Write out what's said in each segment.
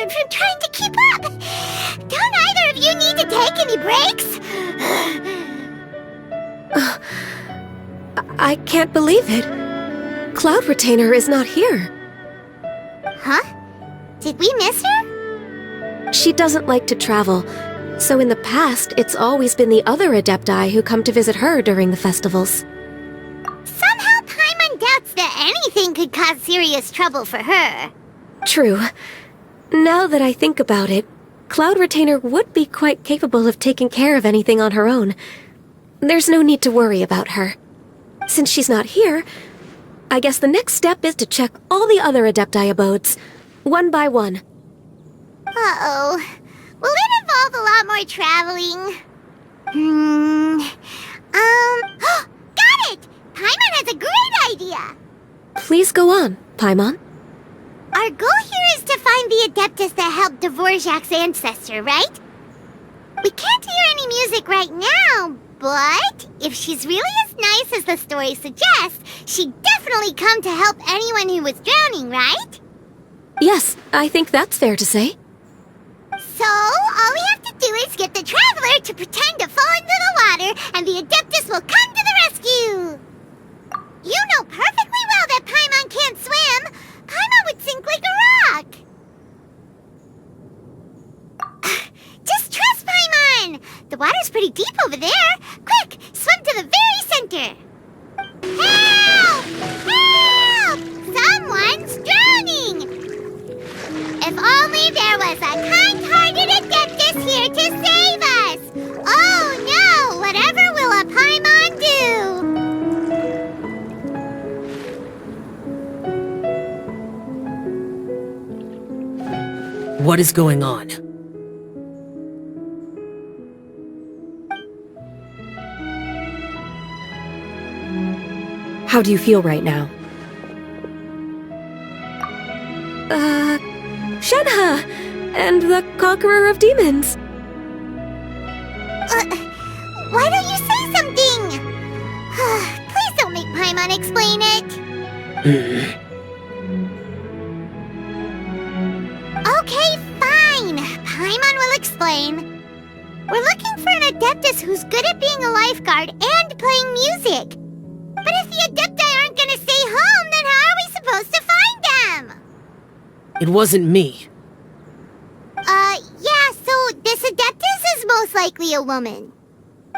tired from trying to keep up. Don't either of you need to take any breaks? I can't believe it. Cloud Retainer is not here. Huh? Did we miss her? She doesn't like to travel, so in the past, it's always been the other Adepti who come to visit her during the festivals. Somehow Paimon doubts that anything could cause serious trouble for her. True. Now that I think about it, Cloud Retainer would be quite capable of taking care of anything on her own. There's no need to worry about her. Since she's not here, I guess the next step is to check all the other Adepti abodes, one by one. Uh-oh. Will it involve a lot more traveling? Got it! Paimon has a great idea! Please go on, Paimon. Our goal here is to find the Adeptus that helped Dvorak's ancestor, right? We can't hear any music right now, but if she's really as nice as the story suggests, she'd definitely come to help anyone who was drowning, right? Yes, I think that's fair to say. So, all we have to do is get the Traveler to pretend to fall into the water, and the Adeptus will come to the rescue! You know perfectly well that Paimon can't swim! Paimon would sink like a rock! Just trust Paimon! The water's pretty deep over there! Quick, swim to the very center! Help! Help! Someone's drowning! If only there was a kind-hearted Adeptus here to save us! Oh no! Whatever will a Paimon do? What is going on? How do you feel right now? Shenhe! And the Conqueror of Demons! Why don't you say something? Please don't make Paimon explain it. Okay, fine. Paimon will explain. We're looking for an Adeptus who's good at being a lifeguard and playing music. But if the Adepti aren't gonna stay home, then how are we supposed to find them? It wasn't me. Yeah, so this Adeptus is most likely a woman.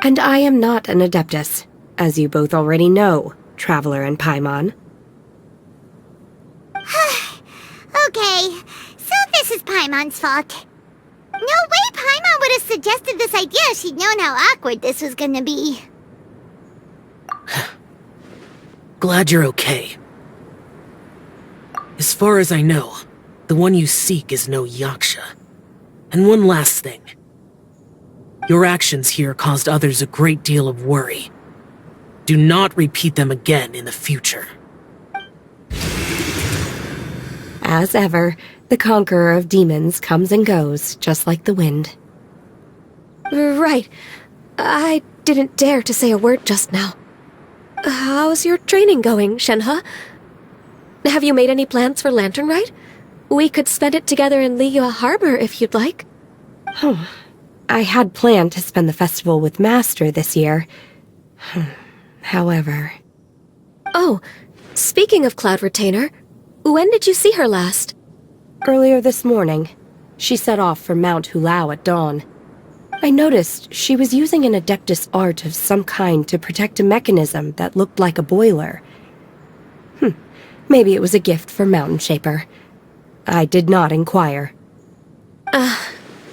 And I am not an Adeptus, as you both already know, Traveler and Paimon. Okay, so this is Paimon's fault. No way Paimon would have suggested this idea if she'd known how awkward this was gonna be. Glad you're okay. As far as I know, the one you seek is no Yaksha. And one last thing. Your actions here caused others a great deal of worry. Do not repeat them again in the future. As ever, the Conqueror of Demons comes and goes, just like the wind. Right. I didn't dare to say a word just now. How's your training going, Shenhe? Have you made any plans for Lantern Rite? We could spend it together in Liyue Harbor if you'd like. I had planned to spend the festival with Master this year. However... Oh, speaking of Cloud Retainer, when did you see her last? Earlier this morning. She set off for Mount Hulao at dawn. I noticed she was using an Adeptus art of some kind to protect a mechanism that looked like a boiler. Maybe it was a gift for Mountain Shaper. I did not inquire.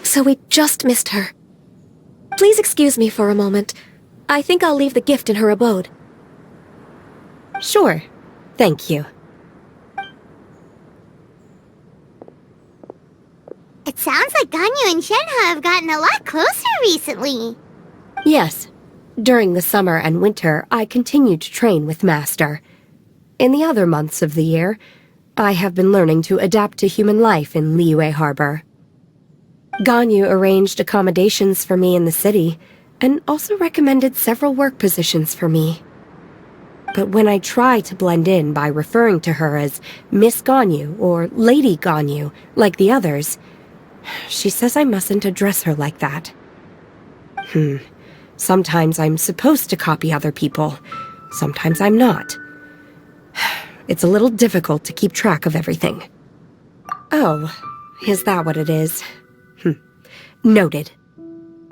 So we just missed her. Please excuse me for a moment. I think I'll leave the gift in her abode. Sure. Thank you. It sounds like Ganyu and Shenhe have gotten a lot closer recently. Yes. During the summer and winter, I continued to train with Master. In the other months of the year, I have been learning to adapt to human life in Liyue Harbor. Ganyu arranged accommodations for me in the city, and also recommended several work positions for me. But when I try to blend in by referring to her as Miss Ganyu or Lady Ganyu, like the others, She says I mustn't address her like that. Sometimes I'm supposed to copy other people. Sometimes I'm not. It's a little difficult to keep track of everything. Oh, is that what it is? Noted.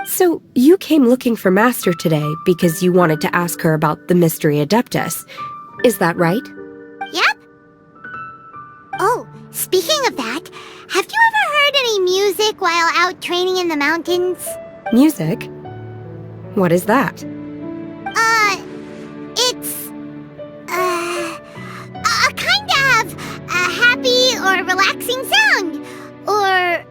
So, you came looking for Master today because you wanted to ask her about the Mystery Adeptus. Is that right? Yep. Oh, speaking of that, have you ever heard any music while out training in the mountains? Music? What is that? It's, a kind of a happy or relaxing sound. Or,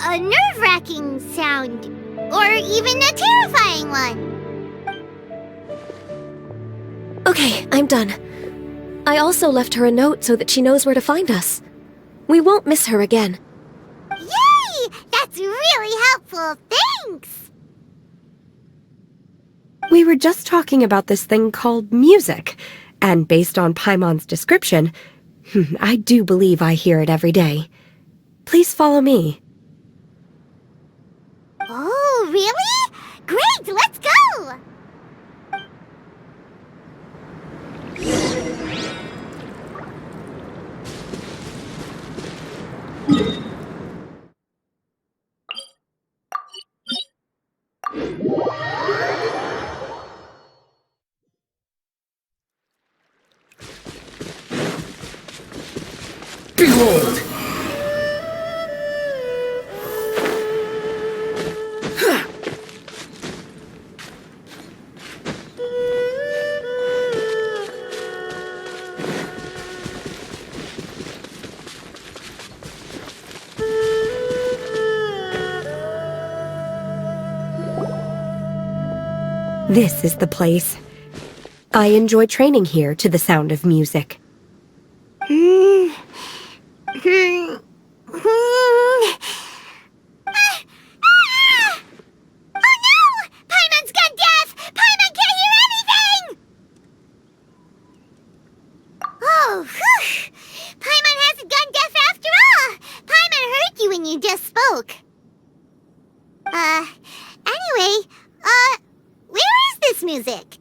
a nerve-wracking sound. Or even a terrifying one. Okay, I'm done. I also left her a note so that she knows where to find us. We won't miss her again. Yay! That's really helpful. Thanks! We were just talking about this thing called music, and based on Paimon's description, I do believe I hear it every day. Please follow me. Oh, really? Great, let's go! Behold! This is the place. I enjoy training here to the sound of music. Oh no! Paimon's gone deaf! Paimon can't hear anything! Oh, whew! Paimon hasn't gone deaf after all! Paimon heard you when you just spoke. Anyway, where is this music?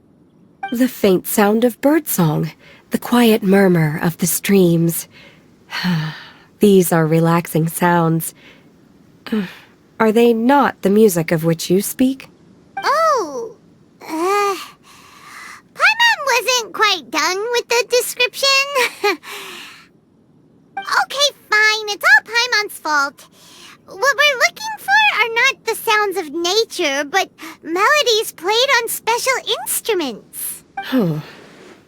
The faint sound of birdsong, the quiet murmur of the streams. These are relaxing sounds. Are they not the music of which you speak? Oh, Paimon wasn't quite done with the description. Okay, fine, it's all Paimon's fault. What we're looking for are not the sounds of nature, but melodies played on special instruments. Oh,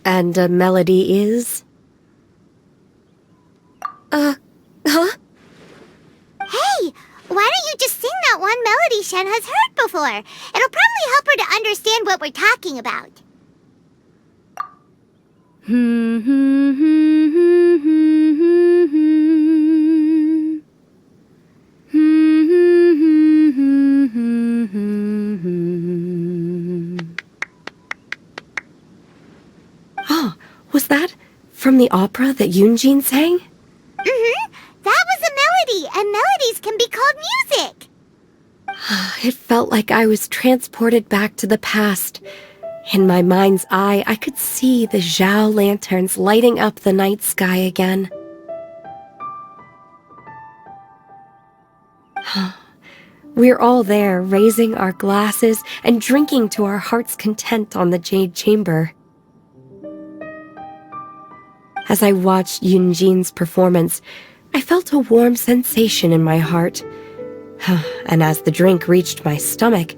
and a melody is? Huh? Hey, why don't you just sing that one melody Shen has heard before? It'll probably help her to understand what we're talking about. Oh, was that from the opera that Yunjin sang? That was a melody, and melodies can be called music. It felt like I was transported back to the past. In my mind's eye, I could see the Xiao lanterns lighting up the night sky again. We're all there, raising our glasses and drinking to our heart's content on the Jade Chamber. As I watched Yunjin's performance, I felt a warm sensation in my heart. And as the drink reached my stomach,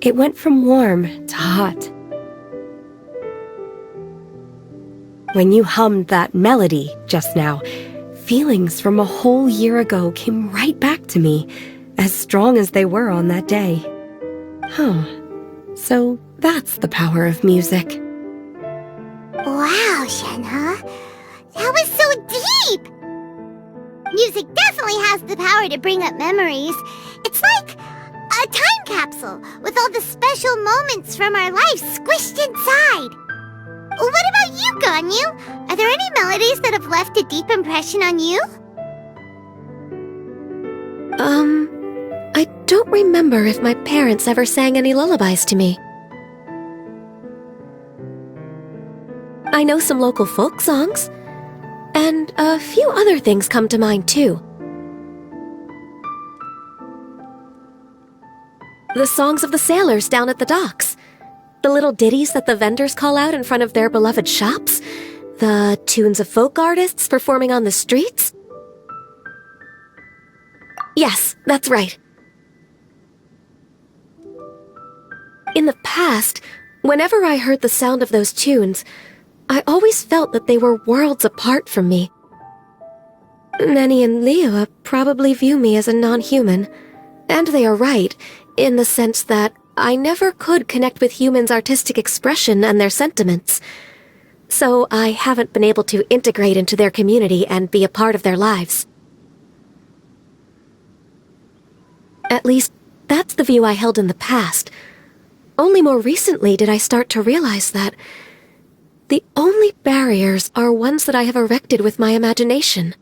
it went from warm to hot. When you hummed that melody just now, feelings from a whole year ago came right back to me, as strong as they were on that day. So that's the power of music. Wow, Shenhe. That was so deep! Music definitely has the power to bring up memories. It's like a time capsule with all the special moments from our lives squished inside. What about you, Ganyu? Are there any melodies that have left a deep impression on you? I don't remember if my parents ever sang any lullabies to me. I know some local folk songs, and a few other things come to mind too. The songs of the sailors down at the docks, the little ditties that the vendors call out in front of their beloved shops, the tunes of folk artists performing on the streets. Yes, that's right. In the past, whenever I heard the sound of those tunes, I always felt that they were worlds apart from me. Nenny and Leah probably view me as a non-human, and they are right, in the sense that I never could connect with humans' artistic expression and their sentiments. So I haven't been able to integrate into their community and be a part of their lives. At least, that's the view I held in the past. Only more recently did I start to realize that the only barriers are ones that I have erected with my imagination.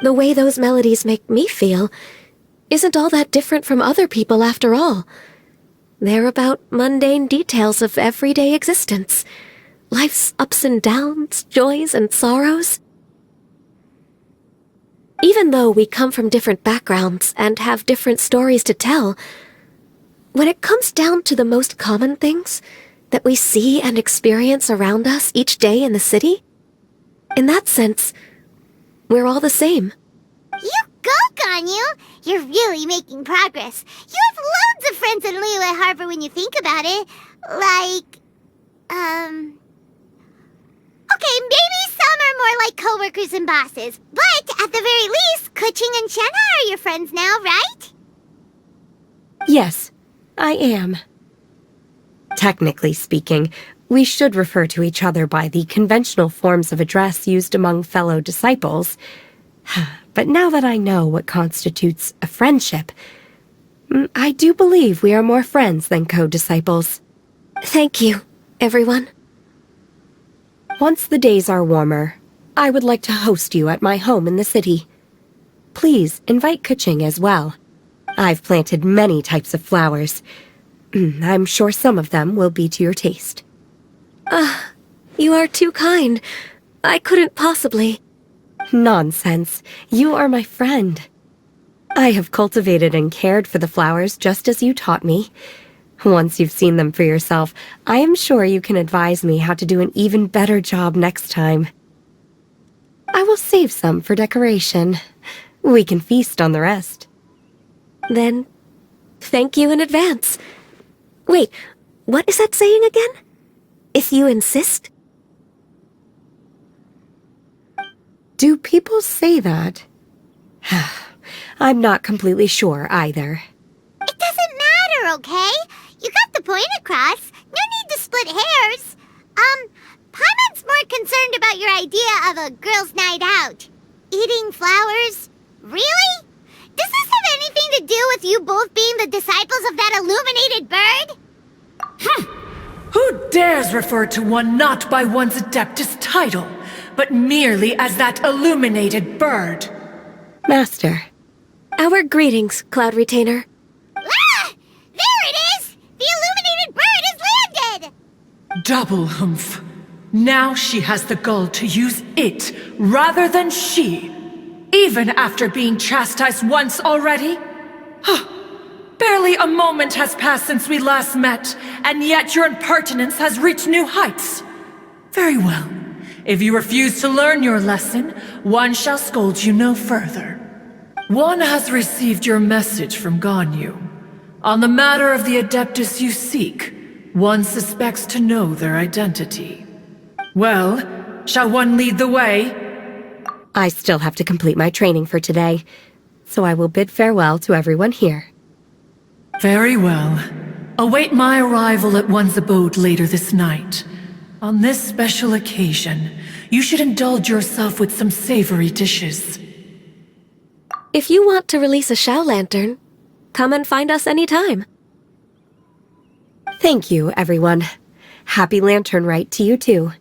The way those melodies make me feel isn't all that different from other people after all. They're about mundane details of everyday existence, life's ups and downs, joys and sorrows. Even though we come from different backgrounds and have different stories to tell, when it comes down to the most common things that we see and experience around us each day in the city, in that sense, we're all the same. You go, Ganyu! You're really making progress. You have loads of friends in Liyue Harbor when you think about it. Okay, maybe some are more like coworkers and bosses. But at the very least, Kuching and Shenna are your friends now, right? Yes, I am. Technically speaking, we should refer to each other by the conventional forms of address used among fellow disciples. But now that I know what constitutes a friendship, I do believe we are more friends than co-disciples. Thank you, everyone. Once the days are warmer, I would like to host you at my home in the city. Please invite Kuching as well. I've planted many types of flowers. I'm sure some of them will be to your taste. You are too kind. I couldn't possibly. Nonsense. You are my friend. I have cultivated and cared for the flowers just as you taught me. Once you've seen them for yourself, I am sure you can advise me how to do an even better job next time. I will save some for decoration. We can feast on the rest. Then, thank you in advance. Wait, what is that saying again? If you insist? Do people say that? I'm not completely sure either. It doesn't matter, okay? You got the point across. No need to split hairs. Paimon's more concerned about your idea of a girls' night out. Eating flowers? Really? Does this have anything to do with you both being the disciples of that illuminated bird? Who dares refer to one not by one's Adeptus title, but merely as that illuminated bird? Master. Our greetings, Cloud Retainer. Ah! There it is! The illuminated bird has landed! Double humph. Now she has the gall to use it rather than she, even after being chastised once already? Barely a moment has passed since we last met, and yet your impertinence has reached new heights. Very well. If you refuse to learn your lesson, one shall scold you no further. One has received your message from Ganyu. On the matter of the Adeptus you seek, one suspects to know their identity. Well, shall one lead the way? I still have to complete my training for today, so I will bid farewell to everyone here. Very well. Await my arrival at one's abode later this night. On this special occasion, you should indulge yourself with some savory dishes. If you want to release a Xiao lantern, come and find us anytime. Thank you, everyone. Happy Lantern Rite to you too.